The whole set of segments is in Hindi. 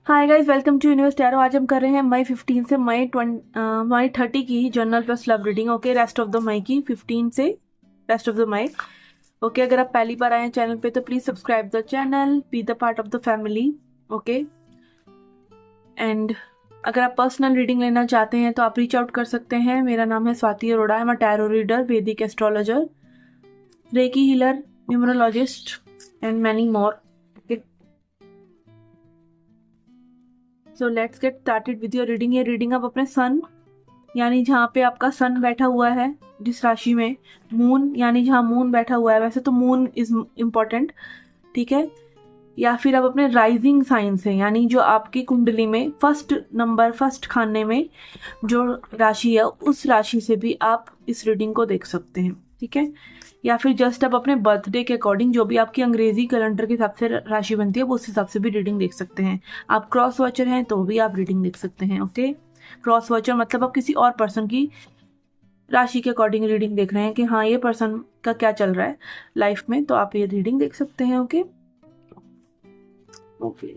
Hi guys, welcome to Universe Tarot. आज हम कर रहे हैं मई 15 से मई 30 की general plus love reading. Okay, rest of the May की 15 से rest of the May. Okay, अगर आप पहली बार आए हैं चैनल पे तो please subscribe the channel, be the part of the family. Okay, and अगर आप पर्सनल रीडिंग लेना चाहते हैं तो आप रीच आउट कर सकते हैं। मेरा नाम है Swati Arora, I am a tarot reader, Vedic astrologer, Reiki healer, numerologist and many more. So let's get started with your reading. ये रीडिंग आप अपने सन यानी जहाँ पे आपका सन बैठा हुआ है, जिस राशि में, मून यानी जहाँ मून बैठा हुआ है, वैसे तो मून इज इम्पोर्टेंट, ठीक है, या फिर आप अपने राइजिंग साइन से यानी जो आपकी कुंडली में फर्स्ट खाने में जो राशि है उस राशि से भी आप इस रीडिंग को देख सकते हैं, ठीक है, या फिर जस्ट आप अपने बर्थडे के अकॉर्डिंग जो भी आपकी अंग्रेजी कैलेंडर के हिसाब से राशि बनती है वो उस हिसाब से भी रीडिंग देख सकते हैं। आप क्रॉस वॉचर हैं तो भी आप रीडिंग देख सकते हैं। ओके, क्रॉस वॉचर मतलब आप किसी और पर्सन की राशि के अकॉर्डिंग रीडिंग देख रहे हैं कि हाँ ये पर्सन का क्या चल रहा है लाइफ में, तो आप ये रीडिंग देख सकते हैं। ओके ओके,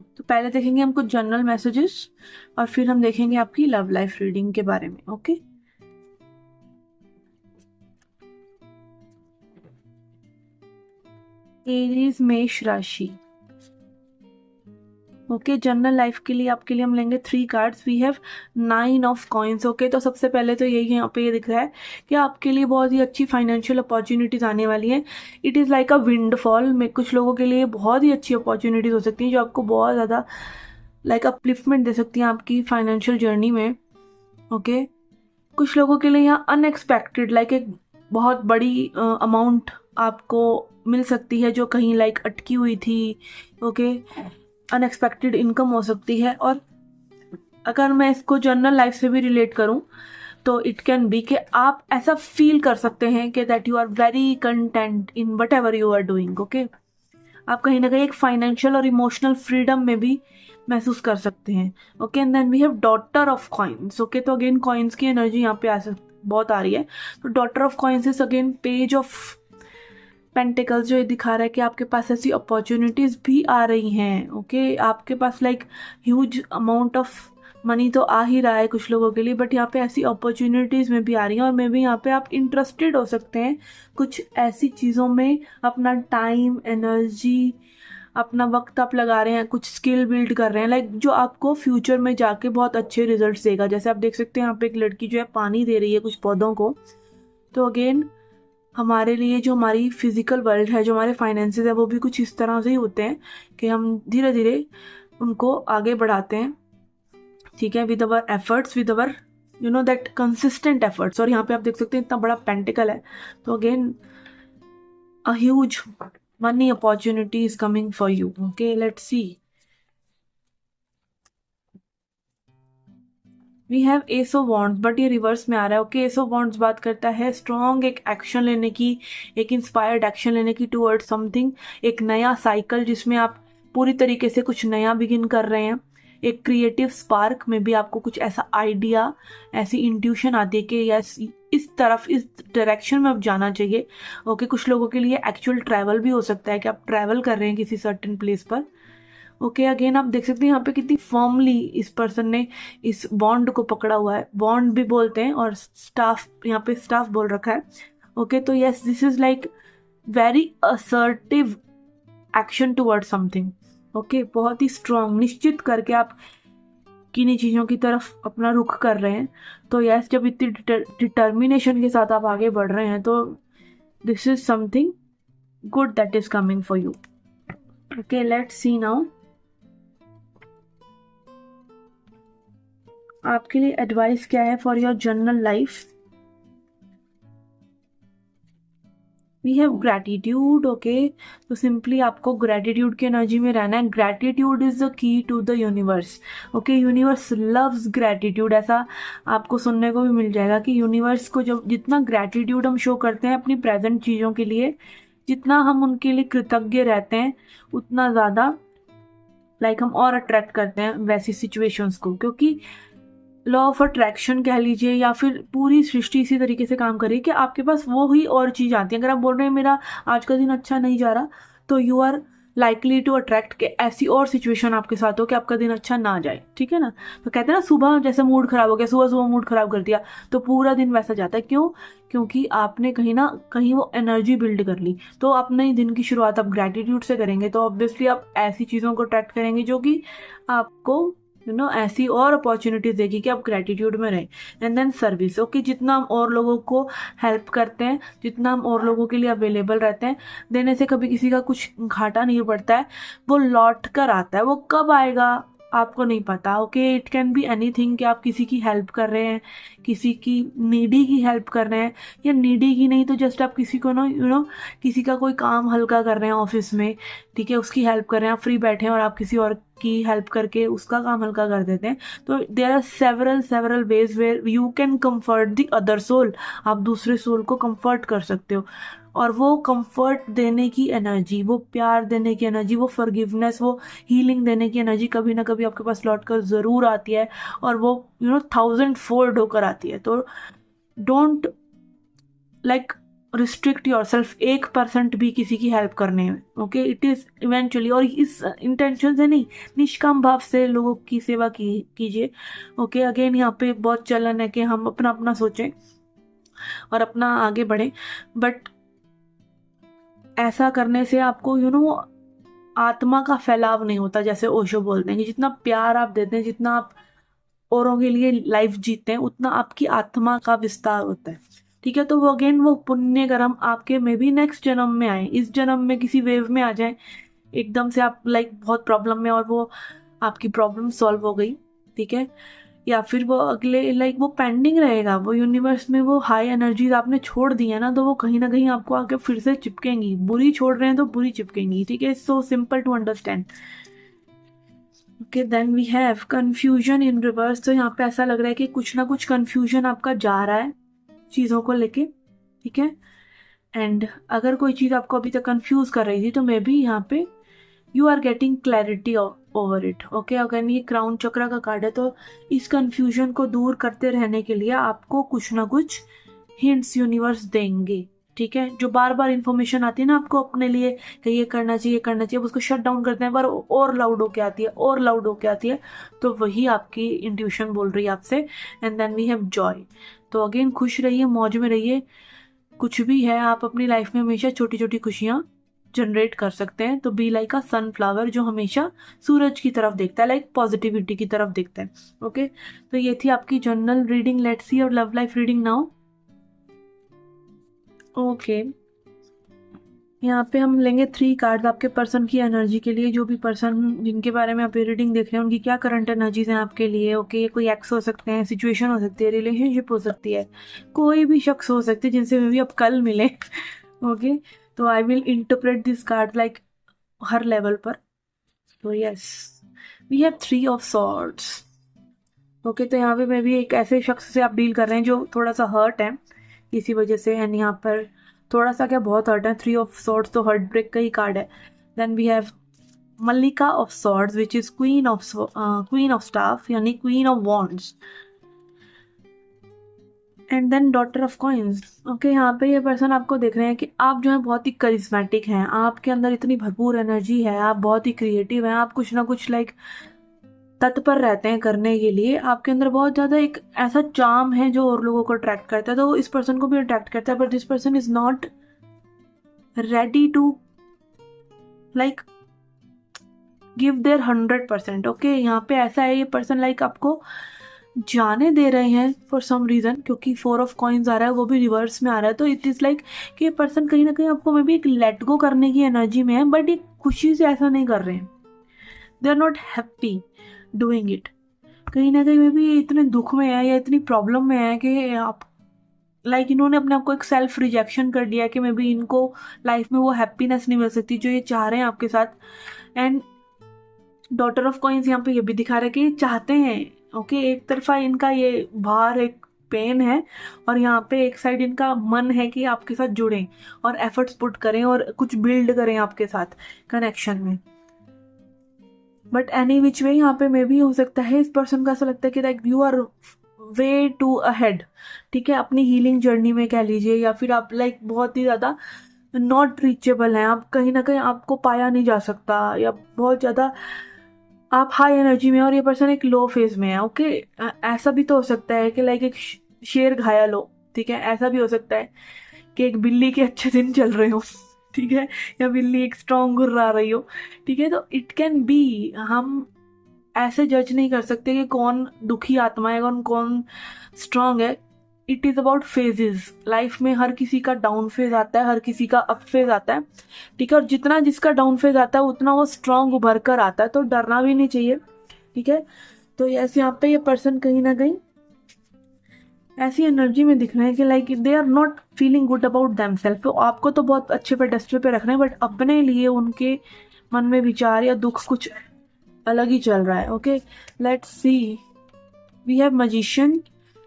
तो पहले देखेंगे हम कुछ जनरल मैसेजेस और फिर हम देखेंगे आपकी लव लाइफ रीडिंग के बारे में। ओके, एरीज मेष राशि। ओके, जनरल लाइफ के लिए आपके लिए हम लेंगे 3 cards. We have 9 of coins. Okay, तो सबसे पहले तो यही यहाँ पे ये दिख रहा है कि आपके लिए बहुत ही अच्छी फाइनेंशियल अपॉर्चुनिटीज आने वाली है। It is like a windfall. में कुछ लोगों के लिए बहुत ही अच्छी अपॉर्चुनिटीज हो सकती हैं जो आपको बहुत ज़्यादा लाइक अपलिफ्टमेंट दे सकती हैं आपकी फाइनेंशियल जर्नी में। ओके, कुछ लोगों के लिए यहाँ अनएक्सपेक्टेड लाइक एक बहुत बड़ी अमाउंट आपको मिल सकती है जो कहीं लाइक अटकी हुई थी। ओके, अनएक्सपेक्टेड इनकम हो सकती है। और अगर मैं इसको जनरल लाइफ से भी रिलेट करूं तो इट कैन बी कि आप ऐसा फील कर सकते हैं कि that you are very content in whatever you are doing. Okay, आप कहीं ना कहीं एक फाइनेंशियल और इमोशनल फ्रीडम में भी महसूस कर सकते हैं। Okay, and then we have daughter of coins. Okay, तो अगेन कॉइन्स की एनर्जी यहाँ पे बहुत आ रही है। तो daughter of coins is again page of pentacles, जो ये दिखा रहा है कि आपके पास ऐसी अपॉर्चुनिटीज भी आ रही हैं। ओके, आपके पास like huge amount of money तो आ ही रहा है कुछ लोगों के लिए, बट यहाँ पे ऐसी अपॉर्चुनिटीज में भी आ रही हैं और मे बी यहाँ पे आप इंटरेस्टेड हो सकते हैं कुछ ऐसी चीज़ों में। अपना टाइम, एनर्जी, अपना वक्त आप लगा रहे हैं, कुछ स्किल बिल्ड कर रहे हैं लाइक जो आपको फ्यूचर में जाके बहुत अच्छे रिजल्ट देगा। जैसे आप देख सकते हैं यहाँ पे एक लड़की जो है पानी दे रही है कुछ पौधों को। तो अगेन हमारे लिए जो हमारी फिजिकल वर्ल्ड है, जो हमारे फाइनेंसेस है, वो भी कुछ इस तरह से ही होते हैं कि हम धीरे धीरे उनको आगे बढ़ाते हैं, ठीक है, with our efforts, with our you know that consistent efforts. और यहाँ पे आप देख सकते हैं इतना बड़ा पेंटिकल है। तो again a huge money opportunity is coming for you. Okay, let's see. We have ace of wands, but ये रिवर्स में आ रहा है। ओके, एस ऑफ वॉन्ड्स बात करता है स्ट्रॉन्ग एक एक्शन लेने की, एक इंस्पायर्ड एक्शन लेने की टूवर्ड्स समथिंग, एक नया साइकिल जिसमें आप पूरी तरीके से कुछ नया बिगिन कर रहे हैं। एक क्रिएटिव स्पार्क में भी आपको कुछ ऐसा आइडिया, ऐसी इंट्यूशन आती है कि यस इस तरफ, इस डायरेक्शन में अब जाना चाहिए। ओके, कुछ लोगों के लिए एक्चुअल ट्रैवल भी हो सकता है कि आप ट्रैवल कर रहे हैं किसी सर्टेन प्लेस पर। ओके, अगेन आप देख सकते हैं यहाँ पे कितनी फर्मली इस पर्सन ने इस बॉन्ड को पकड़ा हुआ है। बॉन्ड भी बोलते हैं और स्टाफ, यहाँ पे स्टाफ बोल रखा है। ओके, तो yes this is like very assertive action toward something. Okay, बहुत ही स्ट्रांग, निश्चित करके आप किन्हीं चीज़ों की तरफ अपना रुख कर रहे हैं। तो यस जब इतनी डिटर्मिनेशन के साथ आप आगे बढ़ रहे हैं तो this is something good that is coming for you. Okay, let's see now आपके लिए एडवाइस क्या है for your general life. We have gratitude. Okay, तो सिंपली आपको ग्रैटिट्यूड की एनर्जी में रहना है। Gratitude is the key to the universe. Okay, universe loves gratitude. ऐसा आपको सुनने को भी मिल जाएगा कि यूनिवर्स को जब जितना ग्रैटिट्यूड हम शो करते हैं अपनी प्रेजेंट चीज़ों के लिए, जितना हम उनके लिए कृतज्ञ रहते हैं, उतना ज़्यादा लाइक हम और अट्रैक्ट करते हैं वैसी सिचुएशंस को। क्योंकि लॉ ऑफ अट्रैक्शन कह लीजिए या फिर पूरी सृष्टि इसी तरीके से काम कर रही है कि आपके पास वो ही और चीज़ आती है। अगर आप बोल रहे हैं मेरा आज का दिन अच्छा नहीं जा रहा, तो you are likely to attract के ऐसी और सिचुएशन आपके साथ हो कि आपका दिन अच्छा ना जाए, ठीक है ना। तो कहते हैं ना, सुबह जैसे मूड खराब हो गया, सुबह सुबह मूड खराब कर दिया तो पूरा दिन वैसा जाता है। क्यों? क्योंकि आपने कहीं ना कहीं वो एनर्जी बिल्ड कर ली। तो अपने दिन की शुरुआत आप ग्रैटिट्यूड से करेंगे तो ऑब्वियसली आप ऐसी चीज़ों को अट्रैक्ट करेंगे जो कि आपको ऐसी और अपॉर्चुनिटीज देगी कि आप ग्रेटिट्यूड में रहें। एंड देन सर्विस, ओके, जितना हम और लोगों को हेल्प करते हैं, जितना हम और लोगों के लिए अवेलेबल रहते हैं, देने से कभी किसी का कुछ घाटा नहीं पड़ता है, वो लौट कर आता है। वो कब आएगा आपको नहीं पता, okay. It can be anything कि आप किसी की हेल्प कर रहे हैं, किसी की नीडी की हेल्प कर रहे हैं, या नीडी की नहीं तो जस्ट आप किसी को किसी का कोई काम हल्का कर रहे हैं ऑफिस में, ठीक है, उसकी हेल्प कर रहे हैं। आप फ्री बैठे हैं और आप किसी और की हेल्प करके उसका काम हल्का कर देते हैं। तो there are several ways where you can comfort the other soul. आप दूसरे सोल को कंफर्ट कर सकते हो, और वो कंफर्ट देने की एनर्जी, वो प्यार देने की एनर्जी, वो फॉरगिवनेस, वो हीलिंग देने की एनर्जी कभी ना कभी आपके पास लौट कर ज़रूर आती है, और वो 1000 फोल्ड होकर आती है। तो don't like restrict your self 1% भी किसी की हेल्प करने में, ओके। इट इज़ इवेंचुअली, और इस इंटेंशन से नहीं, निष्काम भाव से लोगों की सेवा कीजिए, ओके। अगेन यहाँ पे बहुत चलन है कि हम अपना अपना सोचें और अपना आगे बढ़ें, बट ऐसा करने से आपको आत्मा का फैलाव नहीं होता। जैसे ओशो बोलते हैं कि जितना प्यार आप देते हैं, जितना आप औरों के लिए लाइफ जीते हैं, उतना आपकी आत्मा का विस्तार होता है, ठीक है। तो वो अगेन वो पुण्य कर्म आपके में भी नेक्स्ट जन्म में आए, इस जन्म में किसी वेव में आ जाए एकदम से, आप बहुत प्रॉब्लम में और वो आपकी प्रॉब्लम सॉल्व हो गई, ठीक है। या फिर वो अगले वो पेंडिंग रहेगा, वो यूनिवर्स में वो हाई एनर्जीज आपने छोड़ दी है ना, तो वो कहीं ना कहीं आपको आके फिर से चिपकेंगी। बुरी छोड़ रहे हैं तो बुरी चिपकेंगी, ठीक है। So simple to understand, okay. Then we have confusion in reverse. तो यहाँ पे ऐसा लग रहा है कि कुछ ना कुछ कंफ्यूजन आपका जा रहा है चीज़ों को लेके, ठीक है। एंड अगर कोई चीज़ आपको अभी तक कंफ्यूज कर रही थी तो मे बी यहाँ पे you are getting clarity over it, okay. अगर ये क्राउन चक्र का कार्ड है तो इस कंफ्यूजन को दूर करते रहने के लिए आपको कुछ ना कुछ हिंट्स यूनिवर्स देंगे, ठीक है। जो बार बार इंफॉर्मेशन आती है ना आपको अपने लिए कि ये करना चाहिए करना चाहिए, उसको शट डाउन करते हैं पर और लाउड होके आती है, और लाउड होके आती है, तो वही आपकी इंट्यूशन बोल रही है आपसे। And then we have joy. तो अगेन खुश रहिए, मौज में रहिए। कुछ भी है, आप अपनी लाइफ में हमेशा छोटी छोटी खुशियाँ जनरेट कर सकते हैं। तो बी लाइक अ सनफ्लावर जो हमेशा सूरज की तरफ देखता है, लाइक पॉजिटिविटी की तरफ देखता है, ओके। तो ये थी आपकी जनरल रीडिंग। लेट्स सी और love life reading now, okay. यहाँ पे हम लेंगे 3 कार्ड आपके पर्सन की एनर्जी के लिए। जो भी पर्सन जिनके बारे में आप ये रीडिंग देख रहे हैं उनकी क्या करंट एनर्जीज हैं आपके लिए, ओके। ये कोई एक्स हो सकते हैं, सिचुएशन हो सकती है, रिलेशनशिप हो सकती है, कोई भी शख्स हो सकते हैं जिनसे भी आप कल मिले, ओके। तो I will interpret this card like हर लेवल पर। तो yes, we have 3 of swords, okay. तो यहाँ पे मैं भी एक ऐसे शख्स से आप डील कर रहे हैं जो थोड़ा सा हर्ट है किसी वजह से, एंड यहाँ पर थोड़ा सा क्या बहुत हर्ट है। 3 ऑफ सॉर्ड्स तो हर्ट ब्रेक का ही कार्ड है। देन वी हैव मल्लिका of swords which is queen of staff, यानी queen of wands. And then daughter of coins, okay. यहाँ पे ये पर्सन आपको देख रहे हैं कि आप जो है बहुत ही करिश्मेटिक हैं, आपके अंदर इतनी भरपूर एनर्जी है, आप बहुत ही क्रिएटिव हैं, आप कुछ ना कुछ तत्पर रहते हैं करने के लिए। आपके अंदर बहुत ज़्यादा एक ऐसा चार्म है जो और लोगों को अट्रैक्ट करता है, तो इस पर्सन को भी अट्रैक्ट करता है। But this person is not ready to give their 100%, okay. यहाँ पे ऐसा है, ये पर्सन आपको जाने दे रहे हैं फॉर सम रीज़न, क्योंकि 4 ऑफ कॉइन्स आ रहा है, वो भी रिवर्स में आ रहा है। तो इट इज़ कि ये पर्सन कहीं ना कहीं आपको मे भी एक लेट गो करने की एनर्जी में है, बट ये खुशी से ऐसा नहीं कर रहे हैं। They are not happy doing it. कहीं ना कहीं मे भी इतने दुख में है या इतनी प्रॉब्लम में है कि आप इन्होंने अपने आप को एक सेल्फ रिजेक्शन कर लिया कि मे बी इनको लाइफ में वो हैप्पीनेस नहीं मिल सकती जो ये चाह रहे हैं आपके साथ। एंड डॉटर ऑफ कॉइन्स यहाँ पे ये भी दिखा रहे हैं कि ये चाहते हैं, ओके। एक तरफा इनका ये बाहर एक पेन है, और यहाँ पे एक साइड इनका मन है कि आपके साथ जुड़ें और एफर्ट्स पुट करें और कुछ बिल्ड करें आपके साथ कनेक्शन में। बट एनी विच वे यहाँ पे मे भी हो सकता है इस पर्सन का ऐसा लगता है कि you are way too ahead, ठीक है, अपनी हीलिंग जर्नी में कह लीजिए, या फिर आप बहुत ही ज़्यादा नॉट रीचेबल हैं, आप कहीं ना कहीं आपको पाया नहीं जा सकता, या बहुत ज़्यादा आप हाई एनर्जी में और ये पर्सन एक लो फेज में है। ओके, ऐसा भी तो हो सकता है कि लाइक एक शेर घायल हो, ठीक है, ऐसा भी हो सकता है कि एक बिल्ली के अच्छे दिन चल रहे हो, ठीक है, या बिल्ली एक स्ट्रॉन्ग गुर्रा रही हो, ठीक है। तो इट कैन बी, हम ऐसे जज नहीं कर सकते कि कौन दुखी आत्मा है, कौन कौन स्ट्रांग है। It is about phases. Life में हर किसी का डाउन फेज आता है, हर किसी का अप फेज आता है, ठीक है, और जितना जिसका डाउन फेज आता है उतना वो स्ट्रांग उभर कर आता है, तो डरना भी नहीं चाहिए, ठीक है। तो ऐसे यहाँ पे ये पर्सन कहीं ना कहीं ऐसी एनर्जी में दिख रहे हैं कि like they are not feeling good about themselves. तो आपको तो बहुत अच्छे पेडेस्टल पे रखना है, बट अपने लिए उनके मन में विचार या दुख कुछ अलग ही चल रहा है। Okay, let's see, we have magician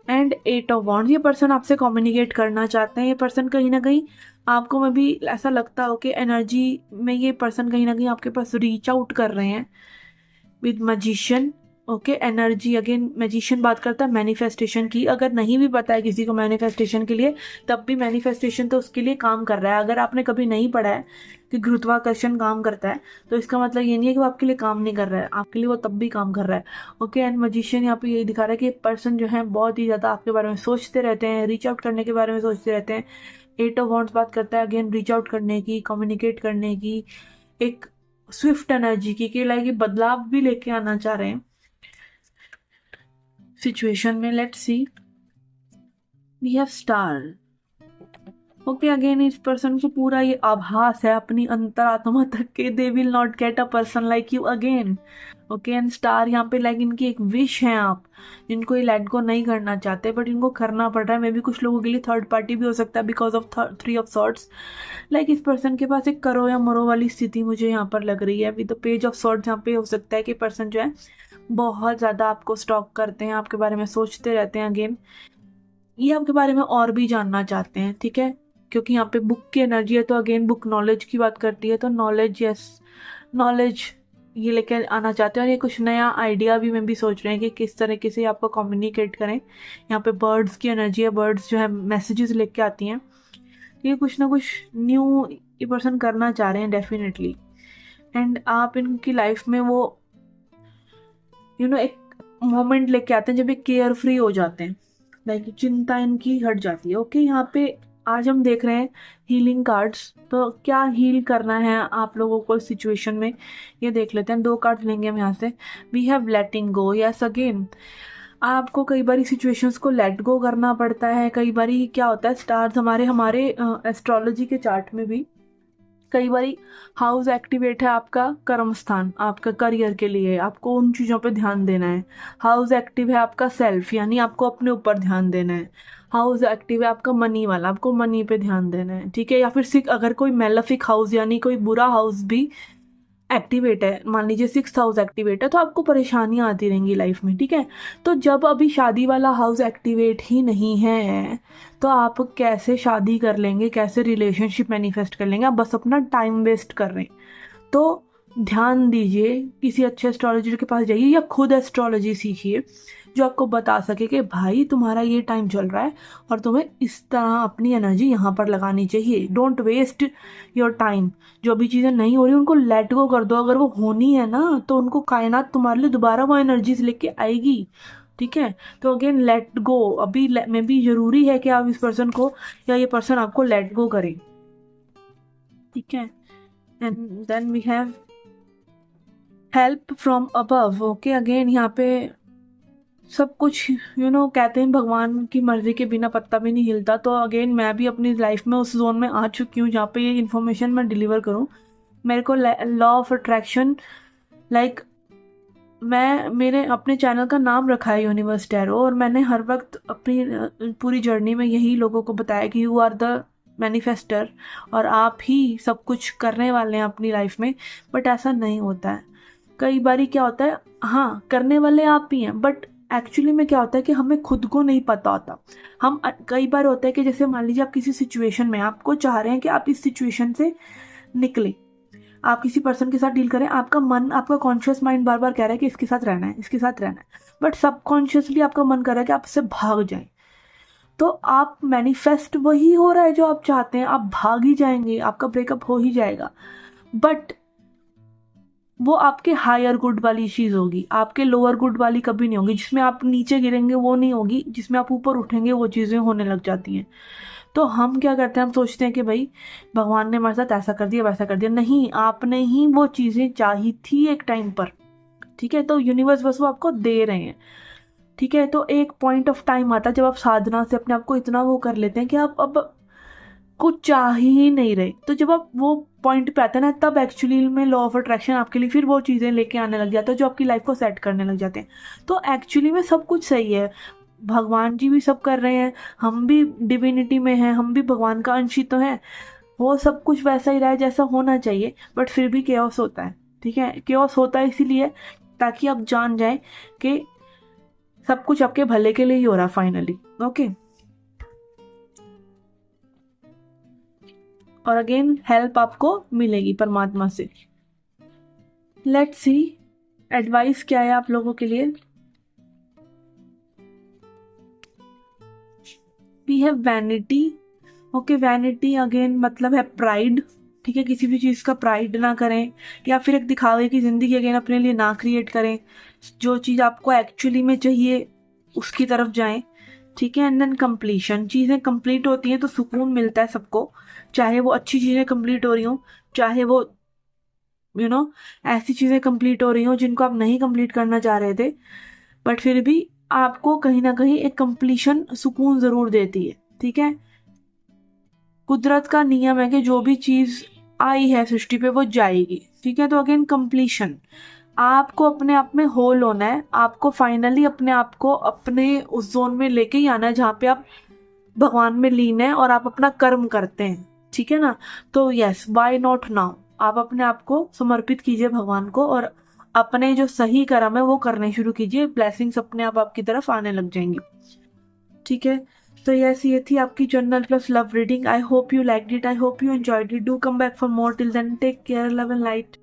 and 8 of wands. ये पर्सन आपसे कम्युनिकेट करना चाहते हैं। ये पर्सन कहीं ना कहीं आपको में भी ऐसा लगता हो कि एनर्जी में ये पर्सन कहीं ना कहीं आपके पास रीच आउट कर रहे हैं with magician. Okay, energy again magician बात करता है मैनिफेस्टेशन की। अगर नहीं भी पता है किसी को मैनिफेस्टेशन के लिए, तब भी मैनिफेस्टेशन तो उसके लिए काम कर रहा है। अगर आपने कभी नहीं पढ़ा है कि गुरुत्वाकर्षण काम करता है, तो इसका मतलब ये नहीं है कि वो आपके लिए काम नहीं कर रहा है, आपके लिए वो तब भी काम कर रहा है। ओके, एंड मैजिशियन यहाँ पे यही दिखा रहा है कि पर्सन जो है बहुत ही ज़्यादा आपके बारे में सोचते रहते हैं, रीच आउट करने के बारे में सोचते रहते हैं। 8 ऑफ वॉन्ड्स बात करता है अगेन रीच आउट करने की, कम्युनिकेट करने की, एक स्विफ्ट एनर्जी की, कि लाइक बदलाव भी लेके आना चाह रहे हैं सिचुएशन में। Let's see, we have star. Okay, again इस पर्सन को पूरा ये आभास है अपनी अंतरात्मा तक के they will not get a person like you again. Okay, and star यहाँ पे लाइक इनकी एक विश है, आप जिनको ये लेट गो नहीं करना चाहते बट इनको करना पड़ रहा है। मे बी कुछ लोगों के लिए थर्ड पार्टी भी हो सकता है because of 3 of swords. Like इस पर्सन के पास एक करो या मरो वाली स्थिति मुझे यहाँ पर लग रही है with the page of swords. यहाँ पे हो सकता है कि पर्सन जो है बहुत ज़्यादा आपको स्टॉक करते हैं, आपके बारे में सोचते रहते हैं। अगेन ये आपके बारे में और भी जानना चाहते हैं, ठीक है, क्योंकि यहाँ पे बुक की एनर्जी है, तो अगेन बुक नॉलेज की बात करती है, तो नॉलेज, यस, नॉलेज ये लेकर आना चाहते हैं। और ये कुछ नया आइडिया भी मैं भी सोच रहे हैं कि किस तरीके से आपको कम्युनिकेट करें। यहाँ पे बर्ड्स की एनर्जी है, बर्ड्स जो है मैसेजेस लेके आती हैं, ये कुछ ना कुछ न्यू ये पर्सन करना चाह रहे हैं डेफिनेटली। एंड आप इनकी लाइफ में वो एक मोमेंट लेके आते हैं जब ये केयर फ्री हो जाते हैं, लाइक चिंता इनकी हट जाती है। ओके, यहाँ पे आज हम देख रहे हैं हीलिंग कार्ड्स। तो क्या हील करना है आप लोगों को सिचुएशन में, ये देख लेते हैं। 2 कार्ड लेंगे हम यहाँ से। We have letting go. Yes, again आपको कई बारी सिचुएशंस को लेट गो करना पड़ता है। कई बारी क्या होता है, स्टार्स हमारे एस्ट्रोलॉजी के चार्ट में भी कई बारी हाउस एक्टिवेट है आपका कर्म स्थान, आपका करियर के लिए आपको उन चीज़ों पे ध्यान देना है। हाउस एक्टिव है आपका सेल्फ, यानी आपको अपने ऊपर ध्यान देना है। हाउस एक्टिव है आपका मनी वाला, आपको मनी पे ध्यान देना है, ठीक है। या फिर अगर कोई मेलेफिक हाउस यानी कोई बुरा हाउस भी एक्टिवेट है, मान लीजिए 6th हाउस एक्टिवेट है, तो आपको परेशानियां आती रहेंगी लाइफ में, ठीक है। तो जब अभी शादी वाला हाउस एक्टिवेट ही नहीं है, तो आप कैसे शादी कर लेंगे, कैसे रिलेशनशिप मैनिफेस्ट कर लेंगे? आप बस अपना टाइम वेस्ट कर रहे हैं। तो ध्यान दीजिए, किसी अच्छे एस्ट्रोलॉजर के पास जाइए या खुद एस्ट्रोलॉजी सीखिए जो आपको बता सके कि भाई तुम्हारा ये टाइम चल रहा है और तुम्हें इस तरह अपनी एनर्जी यहाँ पर लगानी चाहिए। Don't waste your time. जो अभी चीज़ें नहीं हो रही उनको लेट गो कर दो। अगर वो होनी है ना, तो उनको कायनात तुम्हारे लिए दोबारा वो एनर्जीज लेके आएगी, ठीक है। तो अगेन लेट गो अभी में भी ज़रूरी है कि आप इस पर्सन को या ये पर्सन आपको लेट गो करे, ठीक है। And then we have help from above. Okay, again यहाँ पे सब कुछ कहते हैं भगवान की मर्जी के बिना पत्ता भी नहीं हिलता। तो अगेन मैं भी अपनी लाइफ में उस जोन में आ चुकी हूँ जहाँ पे ये इन्फॉर्मेशन मैं डिलीवर करूँ। मेरे को लॉ ऑफ अट्रैक्शन लाइक मेरे अपने चैनल का नाम रखा है यूनिवर्स टैरो, और मैंने हर वक्त अपनी पूरी जर्नी में यही लोगों को बताया कि यू आर द मैनिफेस्टर और आप ही सब कुछ करने वाले हैं अपनी लाइफ में। बट ऐसा नहीं होता है। कई बारी क्या होता है, हाँ करने वाले आप ही हैं, बट एक्चुअली में क्या होता है कि हमें खुद को नहीं पता होता। हम कई बार होता है कि जैसे मान लीजिए आप किसी सिचुएशन में, आपको चाह रहे हैं कि आप इस सिचुएशन से निकले, आप किसी पर्सन के साथ डील करें, आपका मन, आपका कॉन्शियस माइंड बार बार कह रहा है कि इसके साथ रहना है, इसके साथ रहना है, बट सबकॉन्शियसली आपका मन कर रहा है कि आप इससे भाग जाएं। तो आप मैनिफेस्ट वही हो रहा है जो आप चाहते हैं, आप भाग ही जाएंगे, आपका ब्रेकअप हो ही जाएगा, बट वो आपके हायर गुड वाली चीज़ होगी, आपके लोअर गुड वाली कभी नहीं होगी। जिसमें आप नीचे गिरेंगे वो नहीं होगी, जिसमें आप ऊपर उठेंगे वो चीज़ें होने लग जाती हैं। तो हम क्या करते हैं, हम सोचते हैं कि भाई भगवान ने हमारे साथ ऐसा कर दिया वैसा कर दिया। नहीं, आपने ही वो चीज़ें चाही थी एक टाइम पर, ठीक है। तो यूनिवर्स बस वो आपको दे रहे हैं, ठीक है। तो एक पॉइंट ऑफ टाइम आता है जब आप साधना से अपने आप को इतना वो कर लेते हैं कि आप अब कुछ चाह ही नहीं रहे। तो जब आप वो पॉइंट पे आते हैं ना, तब एक्चुअली में लॉ ऑफ अट्रैक्शन आपके लिए फिर वो चीज़ें लेके आने लग जाते हैं जो आपकी लाइफ को सेट करने लग जाते हैं। तो एक्चुअली में सब कुछ सही है, भगवान जी भी सब कर रहे हैं, हम भी डिविनिटी में हैं, हम भी भगवान का अंश ही तो हैं। वो सब कुछ वैसा ही रहा है जैसा होना चाहिए, बट फिर भी केओस होता है, ठीक है। केओस होता है इसीलिए ताकि आप जान जाएं कि सब कुछ आपके भले के लिए ही हो रहा है फाइनली, ओके। और अगेन हेल्प आपको मिलेगी परमात्मा से। लेट्स सी एडवाइस क्या है आप लोगों के लिए। We have vanity, okay. Vanity again मतलब है प्राइड, ठीक है। किसी भी चीज़ का प्राइड ना करें, या फिर एक दिखावे की ज़िंदगी अगेन अपने लिए ना क्रिएट करें। जो चीज़ आपको एक्चुअली में चाहिए उसकी तरफ जाएं, ठीक है। एंड देन कंप्लीशन, चीज़ें कंप्लीट होती हैं तो सुकून मिलता है सबको, चाहे वो अच्छी चीज़ें कंप्लीट हो रही हों, चाहे वो ऐसी चीज़ें कंप्लीट हो रही हों जिनको आप नहीं कंप्लीट करना चाह रहे थे, बट फिर भी आपको कहीं ना कहीं एक कंप्लीशन सुकून ज़रूर देती है, ठीक है। कुदरत का नियम है कि जो भी चीज़ आई है सृष्टि पे वो जाएगी, ठीक है। तो अगेन कंप्लीशन, आपको अपने आप में होल होना है, आपको फाइनली अपने आप को अपने उस जोन में लेके ही आना है जहाँ पे आप भगवान में लीन है और आप अपना कर्म करते हैं, ठीक है ना। तो यस, वाई नॉट नाउ, आप अपने आप को समर्पित कीजिए भगवान को और अपने जो सही कर्म है वो करने शुरू कीजिए, ब्लेसिंग्स अपने आप आपकी तरफ आने लग जाएंगी, ठीक है। तो यस, ये थी आपकी general plus love reading. I hope you liked it, I hope you enjoyed it. Do come back for more, till then take care, love and light.